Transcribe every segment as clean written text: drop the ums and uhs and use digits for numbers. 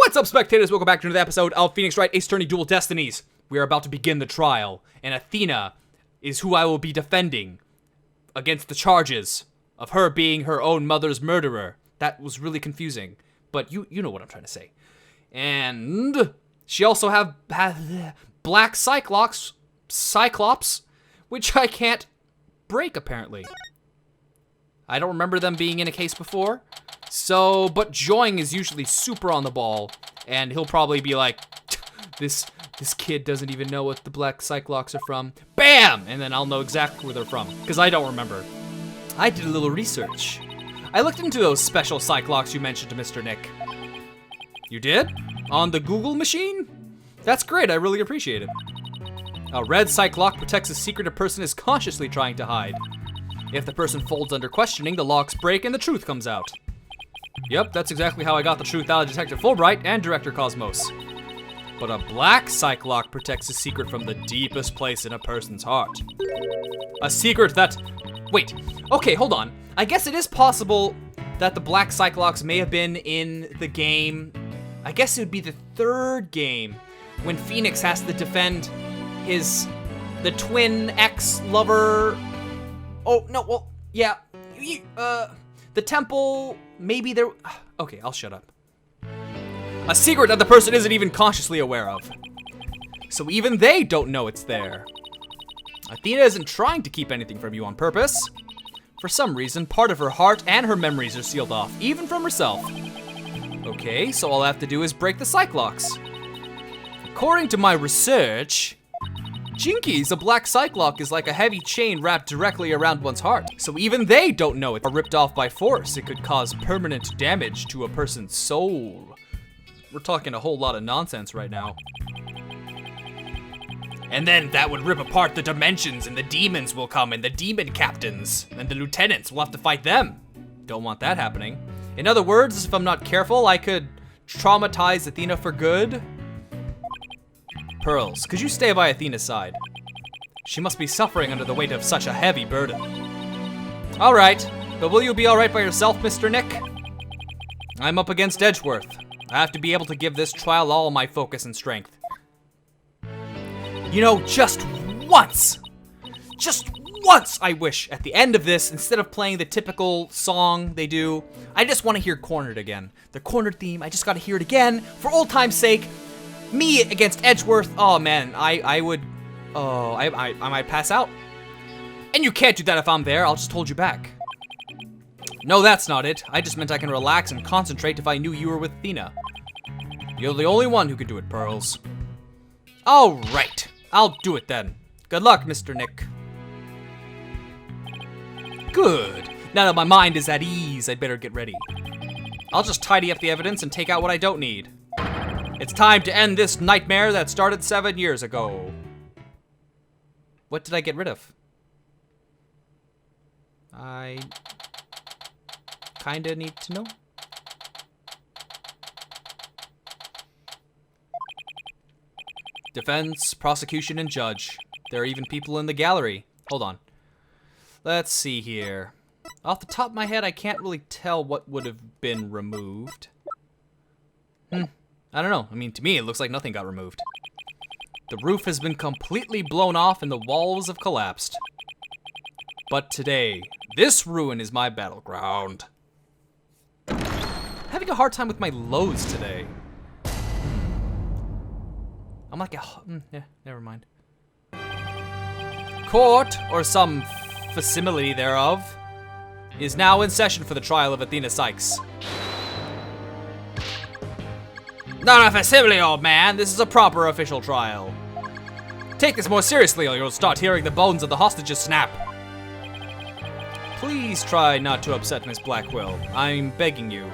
What's up, spectators? Welcome back to another episode of Phoenix Wright, Ace Attorney Dual Destinies. We are about to begin the trial, and Athena is who I will be defending against the charges of her being her own mother's murderer. That was really confusing, but you know what I'm trying to say. And she also has black Cyclops, which I can't break, apparently. I don't remember them being in a case before. So, but Joing is usually super on the ball, and he'll probably be like, this kid doesn't even know what the black Cyclops are from. Bam! And then I'll know exactly where they're from, because I don't remember. I did a little research. I looked into those special Cyclops you mentioned to Mr. Nick. You did? On the Google machine? That's great, I really appreciate it. A red Cyclops protects a secret a person is consciously trying to hide. If the person folds under questioning, the locks break and the truth comes out. Yep, that's exactly how I got the truth out of Detective Fulbright and Director Cosmos. But a black Cyclops protects a secret from the deepest place in a person's heart. A secret that... Wait, okay, hold on. I guess it is possible that the black Cyclops may have been in the game. I guess it would be the third game when Phoenix has to defend the twin ex-lover. Oh, no, well, yeah. The temple, maybe there... Okay, I'll shut up. A secret that the person isn't even consciously aware of. So even they don't know it's there. Athena isn't trying to keep anything from you on purpose. For some reason, part of her heart and her memories are sealed off, even from herself. Okay, so all I have to do is break the Cyclops. According to my research, Jinkies, a black Cyclops, is like a heavy chain wrapped directly around one's heart. So even they don't know it's ripped off by force. It could cause permanent damage to a person's soul. We're talking a whole lot of nonsense right now. And then that would rip apart the dimensions, and the demons will come, and the demon captains, and the lieutenants will have to fight them. Don't want that happening. In other words, if I'm not careful, I could traumatize Athena for good. Pearls, could you stay by Athena's side? She must be suffering under the weight of such a heavy burden. All right, but will you be all right by yourself, Mr. Nick? I'm up against Edgeworth. I have to be able to give this trial all my focus and strength. You know, just once, I wish at the end of this, instead of playing the typical song they do, I just want to hear Cornered again. The Cornered theme, I just got to hear it again for old time's sake. Me against Edgeworth, oh man, I might pass out. And you can't do that if I'm there, I'll just hold you back. No, that's not it. I just meant I can relax and concentrate if I knew you were with Athena. You're the only one who can do it, Pearls. All right, I'll do it then. Good luck, Mr. Nick. Good. Now that my mind is at ease, I'd better get ready. I'll just tidy up the evidence and take out what I don't need. It's time to end this nightmare that started 7 years ago. What did I get rid of? I kinda need to know. Defense, prosecution, and judge. There are even people in the gallery. Hold on. Let's see here. Off the top of my head, I can't really tell what would have been removed. I don't know. I mean, to me, it looks like nothing got removed. The roof has been completely blown off and the walls have collapsed. But today, this ruin is my battleground. Having a hard time with my loads today. I'm like, yeah, never mind. Court, or some facsimile thereof, is now in session for the trial of Athena Cykes. Not a facsimile, old man. This is a proper official trial. Take this more seriously or you'll start hearing the bones of the hostages snap. Please try not to upset Miss Blackwell. I'm begging you.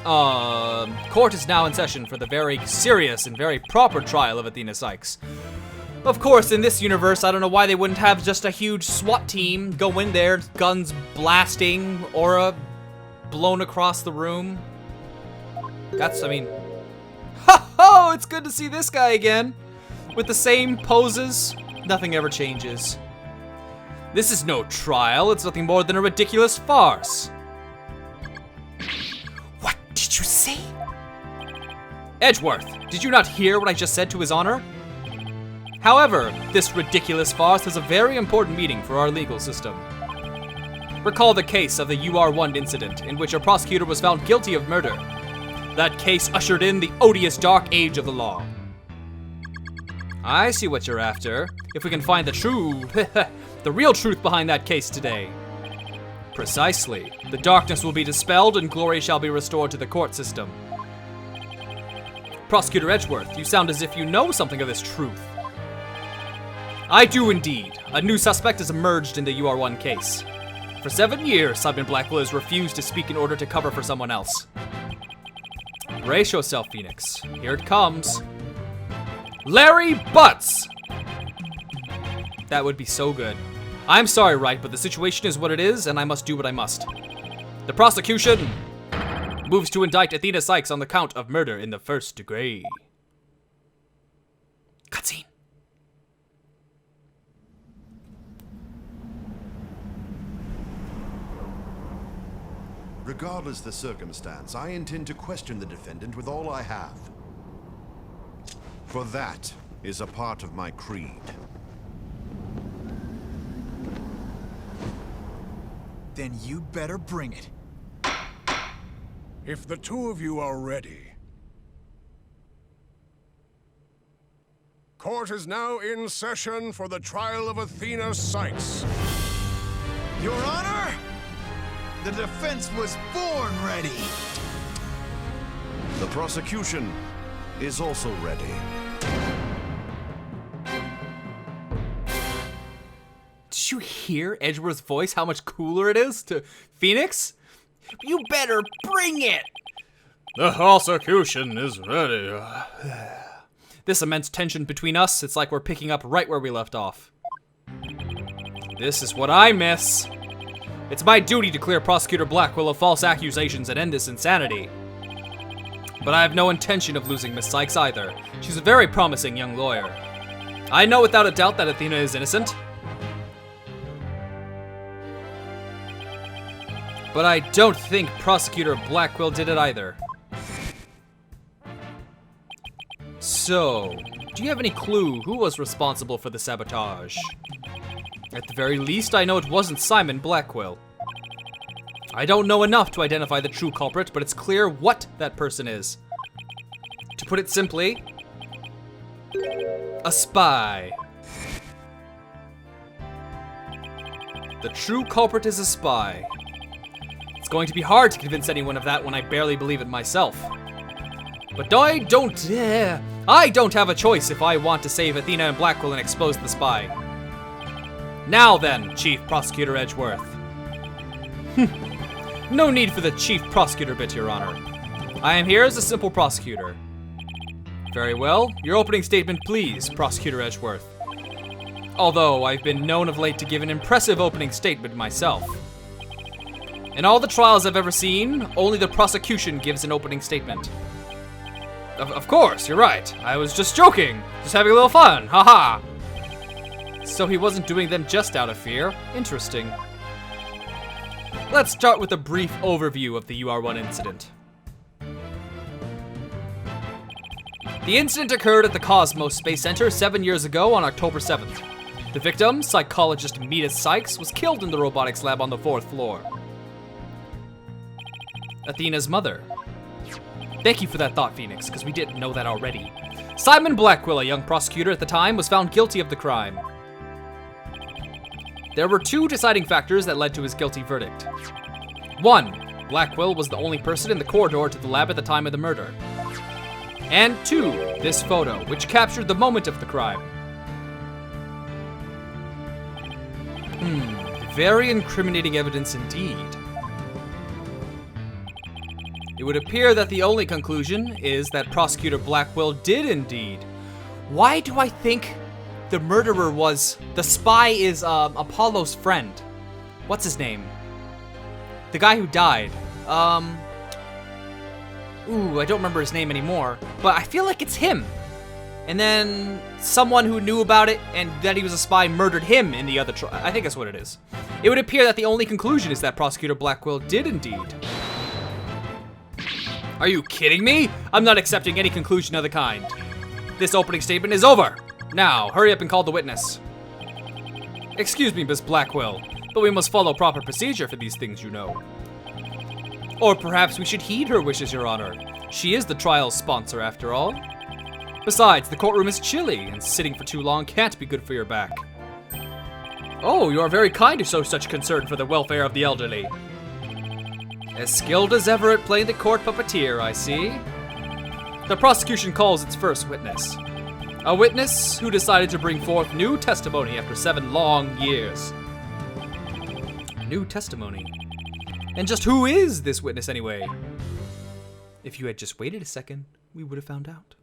Court is now in session for the very serious and very proper trial of Athena Cykes. Of course, in this universe, I don't know why they wouldn't have just a huge SWAT team go in there, guns blasting, aura blown across the room. I mean, ho, it's good to see this guy again. With the same poses, nothing ever changes. This is no trial, it's nothing more than a ridiculous farce. What did you say? See? Edgeworth, did you not hear what I just said to His Honor? However, this ridiculous farce has a very important meaning for our legal system. Recall the case of the UR1 incident, in which a prosecutor was found guilty of murder. That case ushered in the odious dark age of the law. I see what you're after. If we can find the real truth behind that case today. Precisely. The darkness will be dispelled and glory shall be restored to the court system. Prosecutor Edgeworth, you sound as if you know something of this truth. I do indeed. A new suspect has emerged in the UR1 case. For 7 years, Simon Blackwell has refused to speak in order to cover for someone else. Brace yourself, Phoenix. Here it comes. Larry Butts! That would be so good. I'm sorry, Wright, but the situation is what it is, and I must do what I must. The prosecution moves to indict Athena Cykes on the count of murder in the first degree. Cutscene. Regardless the circumstance, I intend to question the defendant with all I have. For that is a part of my creed. Then you'd better bring it. If the two of you are ready. Court is now in session for the trial of Athena Cykes. Your Honor, the defense was born ready. The prosecution is also ready. Did you hear Edgeworth's voice? How much cooler it is to Phoenix? You better bring it! The prosecution is ready. This immense tension between us, it's like we're picking up right where we left off. This is what I miss. It's my duty to clear Prosecutor Blackwell of false accusations and end this insanity. But I have no intention of losing Miss Cykes either. She's a very promising young lawyer. I know without a doubt that Athena is innocent. But I don't think Prosecutor Blackwell did it either. So, do you have any clue who was responsible for the sabotage? At the very least, I know it wasn't Simon Blackwell. I don't know enough to identify the true culprit, but it's clear what that person is. To put it simply, a spy. The true culprit is a spy. It's going to be hard to convince anyone of that when I barely believe it myself. But I don't have a choice if I want to save Athena and Blackwell and expose the spy. Now then, Chief Prosecutor Edgeworth. No need for the Chief Prosecutor bit, Your Honor. I am here as a simple prosecutor. Very well, your opening statement please, Prosecutor Edgeworth. Although I've been known of late to give an impressive opening statement myself. In all the trials I've ever seen, only the prosecution gives an opening statement. Of course, you're right. I was just joking. Just having a little fun. Haha. So he wasn't doing them just out of fear. Interesting. Let's start with a brief overview of the UR1 incident. The incident occurred at the Cosmos Space Center 7 years ago on October 7th. The victim, psychologist Athena Cykes, was killed in the robotics lab on the 4th floor. Athena's mother. Thank you for that thought, Phoenix, because we didn't know that already. Simon Blackwell, a young prosecutor at the time, was found guilty of the crime. There were two deciding factors that led to his guilty verdict. 1. Blackwell was the only person in the corridor to the lab at the time of the murder. And 2. This photo, which captured the moment of the crime. Very incriminating evidence indeed. It would appear that the only conclusion is that Prosecutor Blackwell did indeed. Why do I think the murderer was... The spy is Apollo's friend. What's his name? The guy who died. I don't remember his name anymore. But I feel like it's him. And then someone who knew about it and that he was a spy murdered him in the other trial. I think that's what it is. It would appear that the only conclusion is that Prosecutor Blackwell did indeed. Are you kidding me? I'm not accepting any conclusion of the kind. This opening statement is over. Now, hurry up and call the witness. Excuse me, Miss Blackwell, but we must follow proper procedure for these things, you know. Or perhaps we should heed her wishes, Your Honor. She is the trial's sponsor, after all. Besides, the courtroom is chilly, and sitting for too long can't be good for your back. Oh, you are very kind to show such concern for the welfare of the elderly. As skilled as ever at playing the court puppeteer, I see. The prosecution calls its first witness. A witness who decided to bring forth new testimony after 7 long years. New testimony? And just who is this witness anyway? If you had just waited a second, we would have found out.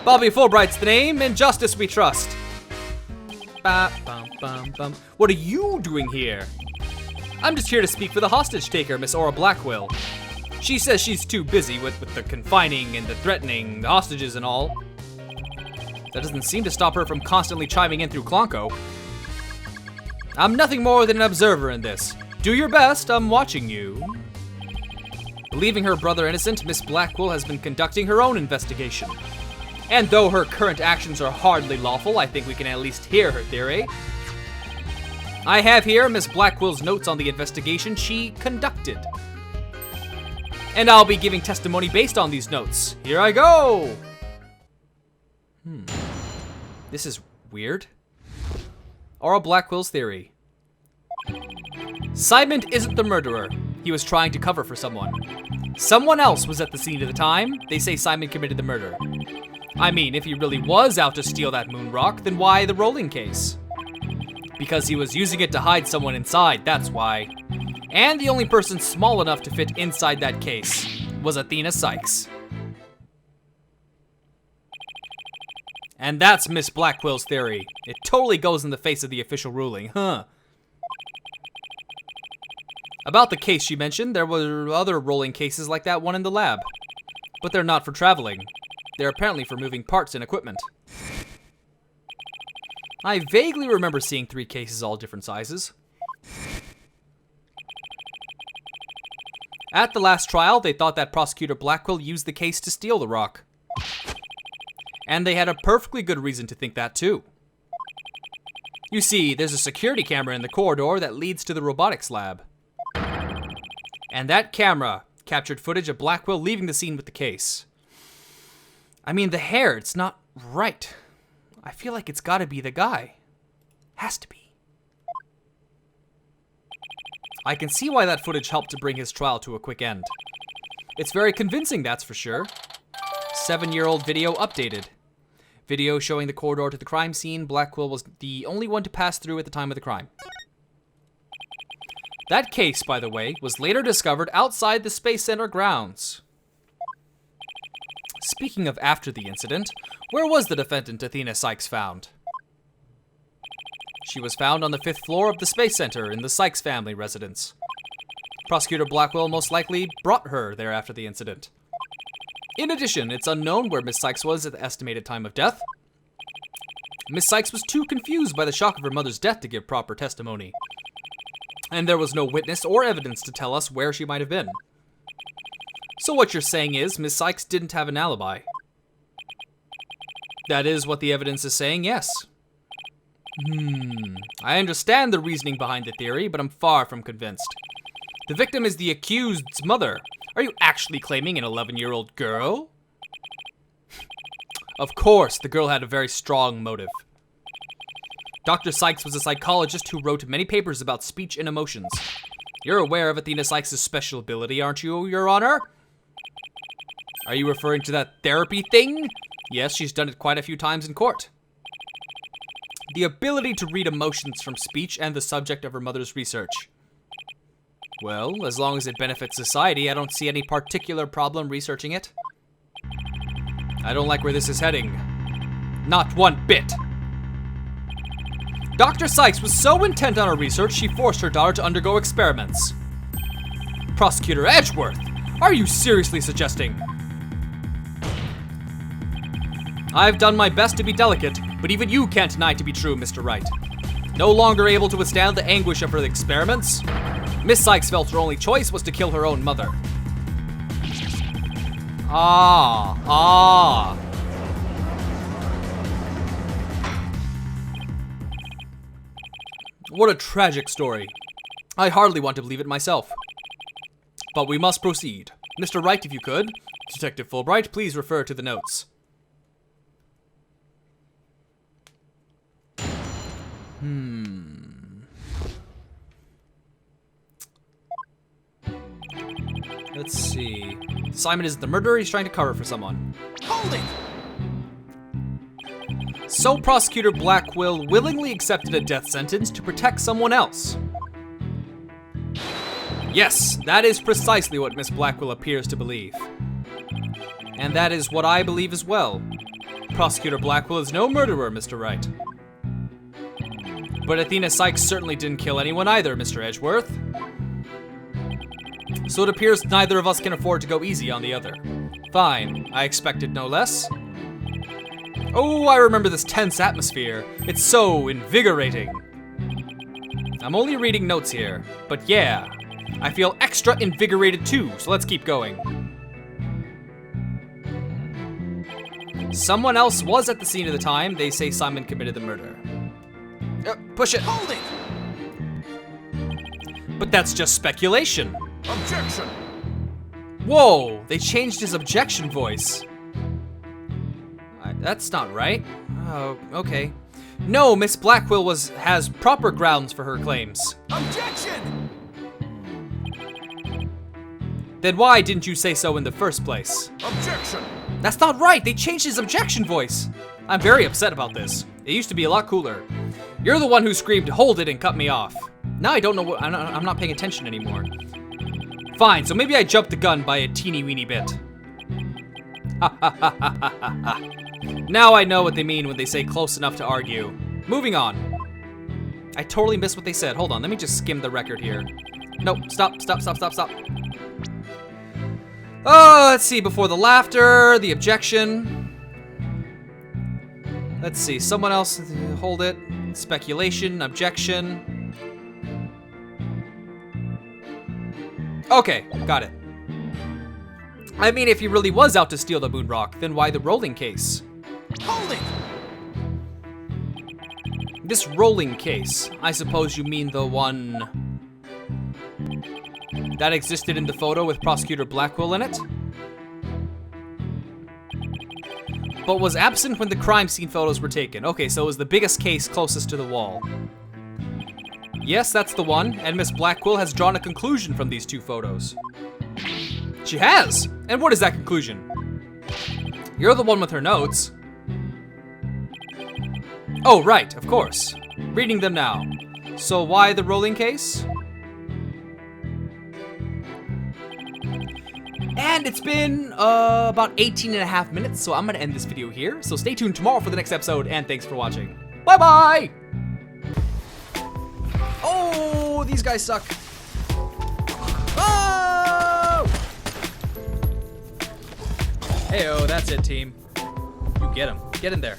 Bobby Fulbright's the name, and justice we trust. Ba, bum, bum, bum. What are you doing here? I'm just here to speak for the hostage taker, Miss Aura Blackwell. She says she's too busy with the confining and the threatening, the hostages and all. That doesn't seem to stop her from constantly chiming in through Clonko. I'm nothing more than an observer in this. Do your best, I'm watching you. Believing her brother innocent, Miss Blackwell has been conducting her own investigation. And though her current actions are hardly lawful, I think we can at least hear her theory. I have here Miss Blackwell's notes on the investigation she conducted. And I'll be giving testimony based on these notes. Here I go! This is weird. Aura Blackwell's theory. Saiban isn't the murderer. He was trying to cover for someone. Someone else was at the scene at the time. They say Saiban committed the murder. I mean, if he really was out to steal that moon rock, then why the rolling case? Because he was using it to hide someone inside, that's why. And the only person small enough to fit inside that case was Athena Cykes. And that's Miss Blackwell's theory. It totally goes in the face of the official ruling, huh? About the case she mentioned, there were other rolling cases like that one in the lab. But they're not for traveling. They're apparently for moving parts and equipment. I vaguely remember seeing 3 cases all different sizes. At the last trial, they thought that Prosecutor Blackwell used the case to steal the rock. And they had a perfectly good reason to think that too. You see, there's a security camera in the corridor that leads to the robotics lab. And that camera captured footage of Blackwell leaving the scene with the case. I mean, the hair, it's not right. I feel like it's gotta be the guy. Has to be. I can see why that footage helped to bring his trial to a quick end. It's very convincing, that's for sure. 7-year-old video updated. Video showing the corridor to the crime scene. Blackwell was the only one to pass through at the time of the crime. That case, by the way, was later discovered outside the Space Center grounds. Speaking of after the incident, where was the defendant Athena Cykes found? She was found on the 5th floor of the Space Center in the Cykes family residence. Prosecutor Blackwell most likely brought her there after the incident. In addition, it's unknown where Miss Cykes was at the estimated time of death. Miss Cykes was too confused by the shock of her mother's death to give proper testimony. And there was no witness or evidence to tell us where she might have been. So what you're saying is Miss Cykes didn't have an alibi. That is what the evidence is saying, yes. I understand the reasoning behind the theory, but I'm far from convinced. The victim is the accused's mother. Are you actually claiming an 11-year-old girl? Of course, the girl had a very strong motive. Dr. Cykes was a psychologist who wrote many papers about speech and emotions. You're aware of Athena Cykes' special ability, aren't you, Your Honor? Are you referring to that therapy thing? Yes, she's done it quite a few times in court. The ability to read emotions from speech and the subject of her mother's research. Well, as long as it benefits society, I don't see any particular problem researching it. I don't like where this is heading. Not one bit. Dr. Cykes was so intent on her research, she forced her daughter to undergo experiments. Prosecutor Edgeworth, are you seriously suggesting? I've done my best to be delicate, but even you can't deny it to be true, Mr. Wright. No longer able to withstand the anguish of her experiments, Miss Cykes felt her only choice was to kill her own mother. What a tragic story. I hardly want to believe it myself. But we must proceed. Mr. Wright, if you could. Detective Fulbright, please refer to the notes. Let's see. Simon is the murderer. He's trying to cover for someone. Hold it! So Prosecutor Blackwell willingly accepted a death sentence to protect someone else. Yes, that is precisely what Miss Blackwell appears to believe. And that is what I believe as well. Prosecutor Blackwell is no murderer, Mr. Wright. But Athena Cykes certainly didn't kill anyone either, Mr. Edgeworth. So it appears neither of us can afford to go easy on the other. Fine, I expected no less. Oh, I remember this tense atmosphere. It's so invigorating. I'm only reading notes here, but yeah, I feel extra invigorated too, so let's keep going. Someone else was at the scene at the time. They say Simon committed the murder. Push it. Hold it! But that's just speculation. Objection! Whoa, they changed his objection voice. That's not right. Oh, okay. No, Miss Blackwell has proper grounds for her claims. Objection! Then why didn't you say so in the first place? Objection! That's not right. They changed his objection voice. I'm very upset about this. It used to be a lot cooler. You're the one who screamed, "Hold it," and cut me off. Now I don't know what, I'm not paying attention anymore. Fine, so maybe I jumped the gun by a teeny weeny bit. Now I know what they mean when they say close enough to argue. Moving on. I totally missed what they said. Hold on, let me just skim the record here. Nope, stop. Oh, let's see, before the laughter, the objection. Let's see, someone else, hold it. Speculation, objection. Okay, got it. I mean, if he really was out to steal the moon rock, then why the rolling case? Hold it! This rolling case, I suppose you mean the one that existed in the photo with Prosecutor Blackwell in it? But was absent when the crime scene photos were taken. Okay, so it was the biggest case closest to the wall. Yes, that's the one, and Miss Blackwell has drawn a conclusion from these two photos. She has? And what is that conclusion? You're the one with her notes. Oh, right, of course. Reading them now. So why the rolling case? And it's been about 18 and a half minutes, so I'm gonna end this video here. So stay tuned tomorrow for the next episode, and thanks for watching. Bye-bye! Oh, these guys suck. Oh! Heyo, that's it, team. You get him. Get in there.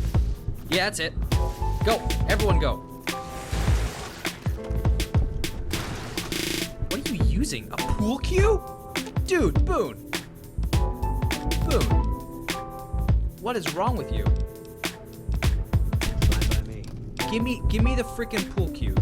Yeah, that's it. Go. Everyone go. What are you using? A pool cue? Dude, Boone. Boone. What is wrong with you? Fine by me. Give me the freaking pool cue.